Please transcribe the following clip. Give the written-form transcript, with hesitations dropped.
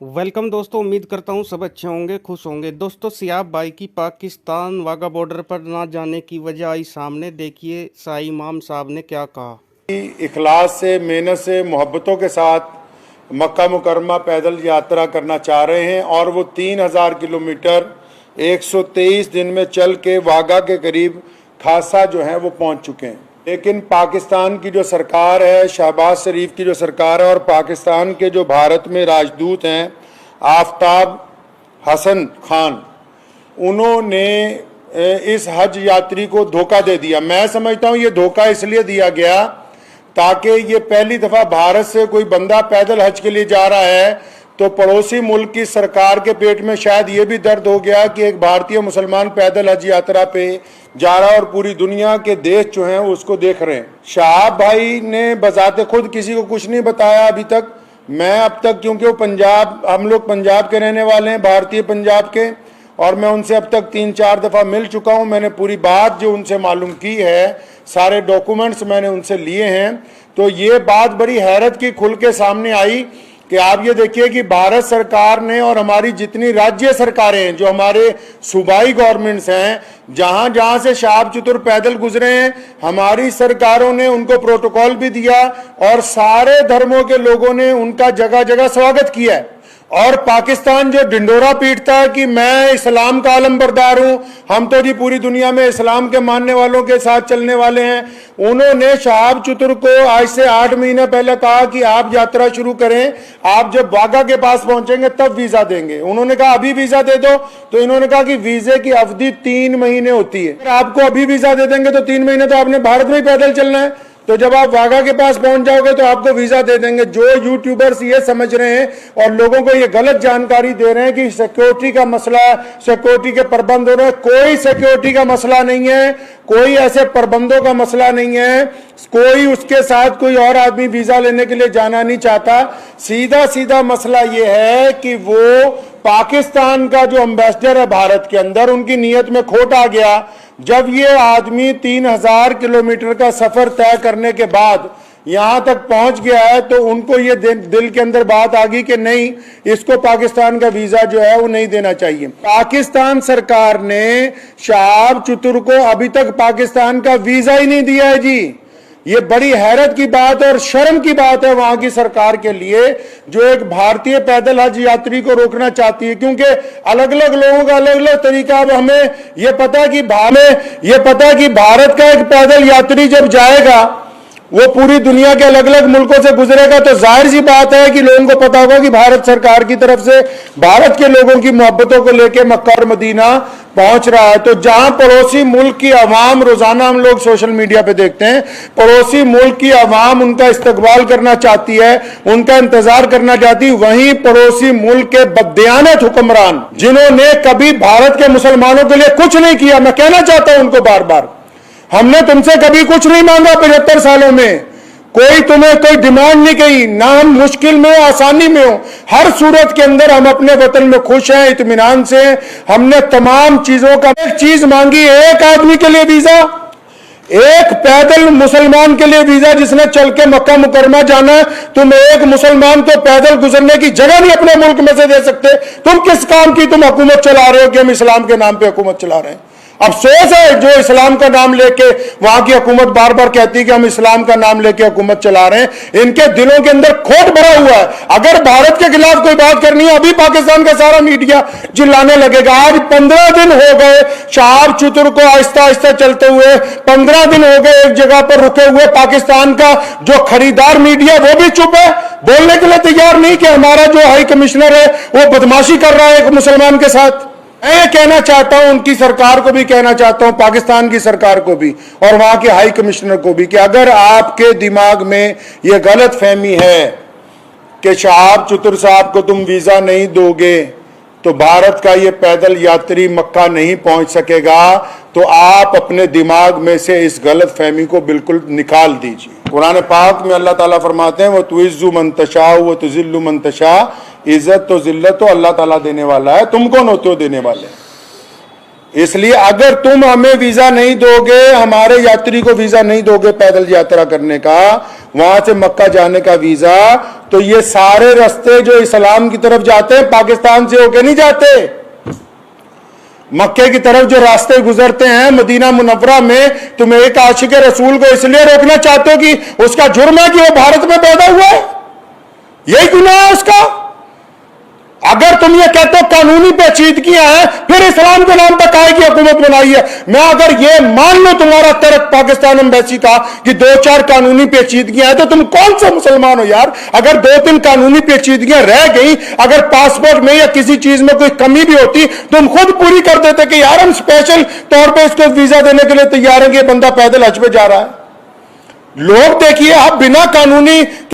Welcome दोस्तों, उम्मीद करता हूँ सब अच्छे होंगे, खुश होंगे। दोस्तों, सियाब भाई की पाकिस्तान वाघा बॉर्डर पर ना जाने की वजह आई सामने। देखिए शाही इमाम साहब ने क्या कहा। इखलास से, मेहनत से, मोहब्बतों के साथ मक्का मुकरमा पैदल यात्रा करना चाह रहे हैं और वो 3000 किलोमीटर 123 दिन में चल के वाघा के करीब खासा जो है वो पहुंच चुके हैं। लेकिन पाकिस्तान की जो सरकार है, शहबाज शरीफ की जो सरकार है, और पाकिस्तान के जो भारत में राजदूत हैं आफ्ताब हसन खान, उन्होंने इस हज यात्री को धोखा दे दिया। मैं समझता हूँ ये धोखा इसलिए दिया गया ताकि ये पहली दफ़ा भारत से कोई बंदा पैदल हज के लिए जा रहा है तो पड़ोसी मुल्क की सरकार के पेट में शायद ये भी दर्द हो गया कि एक भारतीय मुसलमान पैदल हज यात्रा पे जा रहा है और पूरी दुनिया के देश जो हैं उसको देख रहे हैं। शहाब भाई ने बजाते खुद किसी को कुछ नहीं बताया अभी तक। मैं अब तक, क्योंकि वो पंजाब, हम लोग पंजाब के रहने वाले हैं, भारतीय पंजाब के, और मैं उनसे अब तक 3-4 दफ़ा मिल चुका हूं। मैंने पूरी बात जो उनसे मालूम की है, सारे डॉक्यूमेंट्स मैंने उनसे लिए हैं। तो ये बात बड़ी हैरत की खुल के सामने आई कि आप ये देखिए कि भारत सरकार ने और हमारी जितनी राज्य सरकारें हैं, जो हमारे सूबाई गवर्नमेंट्स हैं, जहां जहां से शहाब चतुर पैदल गुजरे हैं, हमारी सरकारों ने उनको प्रोटोकॉल भी दिया और सारे धर्मों के लोगों ने उनका जगह जगह स्वागत किया है। और पाकिस्तान जो डिंडोरा पीटता है कि मैं इस्लाम का आलमबरदार हूं, हम तो जी पूरी दुनिया में इस्लाम के मानने वालों के साथ चलने वाले हैं, उन्होंने शहाब चतुर को आज से 8 महीने पहले कहा कि आप यात्रा शुरू करें, आप जब वाघा के पास पहुंचेंगे तब वीजा देंगे। उन्होंने कहा अभी वीजा दे दो, तो इन्होंने कहा कि वीजे की अवधि 3 महीने होती है। अगर आपको अभी वीजा दे देंगे तो 3 महीने तो आपने भारत में ही पैदल चलना है, तो जब आप वाघा के पास पहुंच जाओगे तो आपको वीजा दे देंगे। जो यूट्यूबर्स ये समझ रहे हैं और लोगों को ये गलत जानकारी दे रहे हैं कि सिक्योरिटी का मसला, सिक्योरिटी के प्रबंध हो रहे हैं, कोई सिक्योरिटी का मसला नहीं है, कोई ऐसे प्रबंधों का मसला नहीं है, कोई उसके साथ कोई और आदमी वीजा लेने के लिए जाना नहीं चाहता। सीधा सीधा मसला ये है कि वो पाकिस्तान का जो एम्बेसडर है भारत के अंदर, उनकी नीयत में खोट आ गया। जब ये आदमी 3000 किलोमीटर का सफर तय करने के बाद यहां तक पहुंच गया है तो उनको ये दिल के अंदर बात आ गई कि नहीं, इसको पाकिस्तान का वीजा जो है वो नहीं देना चाहिए। पाकिस्तान सरकार ने शहाब चतुर को अभी तक पाकिस्तान का वीजा ही नहीं दिया है जी। ये बड़ी हैरत की बात और शर्म की बात है वहां की सरकार के लिए, जो एक भारतीय पैदल हज यात्री को रोकना चाहती है, क्योंकि अलग अलग लोगों का अलग अलग तरीका। अब हमें यह पता कि भारत का एक पैदल यात्री जब जाएगा वो पूरी दुनिया के अलग अलग मुल्कों से गुजरेगा, तो जाहिर सी बात है कि लोगों को पता होगा कि भारत सरकार की तरफ से भारत के लोगों की मोहब्बतों को लेकर मक्का और मदीना पहुंच रहा है। तो जहां पड़ोसी मुल्क की आवाम, रोजाना हम लोग सोशल मीडिया पे देखते हैं, पड़ोसी मुल्क की आवाम उनका इस्तकबाल करना चाहती है, उनका इंतजार करना चाहती है, वहीं पड़ोसी मुल्क के बददियानत हुक्मरान, जिन्होंने कभी भारत के मुसलमानों के लिए कुछ नहीं किया, मैं कहना चाहता हूं उनको बार बार, हमने तुमसे कभी कुछ नहीं मांगा 75 सालों में, कोई तुम्हें कोई डिमांड नहीं की, ना हम मुश्किल में आसानी में हो, हर सूरत के अंदर हम अपने वतन में खुश हैं, इत्मीनान से। हमने तमाम चीजों का एक चीज मांगी, एक आदमी के लिए वीजा, एक पैदल मुसलमान के लिए वीजा जिसने चल के मक्का मुकरमा जाना है। तुम एक मुसलमान को पैदल गुजरने की जगह नहीं अपने मुल्क में से दे सकते। तुम किस काम की तुम हुकूमत चला रहे हो कि हम इस्लाम के नाम पे हुकूमत चला रहे हैं। अफसोस है जो इस्लाम का नाम लेके वहां की हुकूमत बार बार कहती है कि हम इस्लाम का नाम लेके हुकूमत चला रहे हैं, इनके दिलों के अंदर खोट भरा हुआ है। अगर भारत के खिलाफ कोई बात करनी है, अभी पाकिस्तान का सारा मीडिया चिल्लाने लगेगा। आज 15 दिन हो गए शहाब चतुर को आहिस्ता आहिस्ता चलते हुए, 15 दिन हो गए एक जगह पर रुके हुए। पाकिस्तान का जो खरीदार मीडिया वो भी चुप है, बोलने के लिए तैयार नहीं कि हमारा जो हाई कमिश्नर है वो बदमाशी कर रहा है एक मुसलमान के साथ। मैं कहना चाहता हूं, उनकी सरकार को भी कहना चाहता हूं, पाकिस्तान की सरकार को भी और वहां के हाई कमिश्नर को भी, कि अगर आपके दिमाग में यह गलत फहमी है कि शहाब चतुर साहब को तुम वीजा नहीं दोगे तो भारत का यह पैदल यात्री मक्का नहीं पहुंच सकेगा, तो आप अपने दिमाग में से इस गलत फहमी को बिल्कुल निकाल दीजिए। कुरान पाक में अल्लाह ताला फरमाते हैं, वो तुइज़्ज़ु मन तशा व तुज़िल्लु मन तशा, इज्जत तो जिल्लत तो अल्लाह ताला देने वाला है, तुम कौन होते हो देने वाले। इसलिए अगर तुम हमें वीजा नहीं दोगे, हमारे यात्री को वीजा नहीं दोगे पैदल यात्रा करने का, वहां से मक्का जाने का वीजा, तो ये सारे रास्ते जो इस्लाम की तरफ जाते हैं पाकिस्तान से होके नहीं जाते। मक्के की तरफ जो रास्ते गुजरते हैं मदीना मुनव्वरा में, तुम एक आशिक रसूल को इसलिए रोकना चाहते हो कि उसका जुर्म है कि वो भारत में पैदा हुआ है, यही गुनाह है उसका। अगर तुम ये कहते हो कानूनी पेचीदगियां हैं, फिर इस्लाम के नाम पर काहे की हुकूमत बनाई है। मैं अगर ये मान लो तुम्हारा तर्क पाकिस्तान एम्बेसी का कि 2-4 कानूनी पेचीदगियां हैं, तो तुम कौन सा मुसलमान हो यार। अगर 2-3 कानूनी पेचीदगियां रह गई, अगर पासपोर्ट में या किसी चीज में कोई कमी भी होती, तुम खुद पूरी कर देते कि यार हम स्पेशल तौर पर इसको वीजा देने के लिए तैयार हैं कि ये बंदा पैदल हज पे जा रहा है। लोग देखिए, आप बिना कानूनी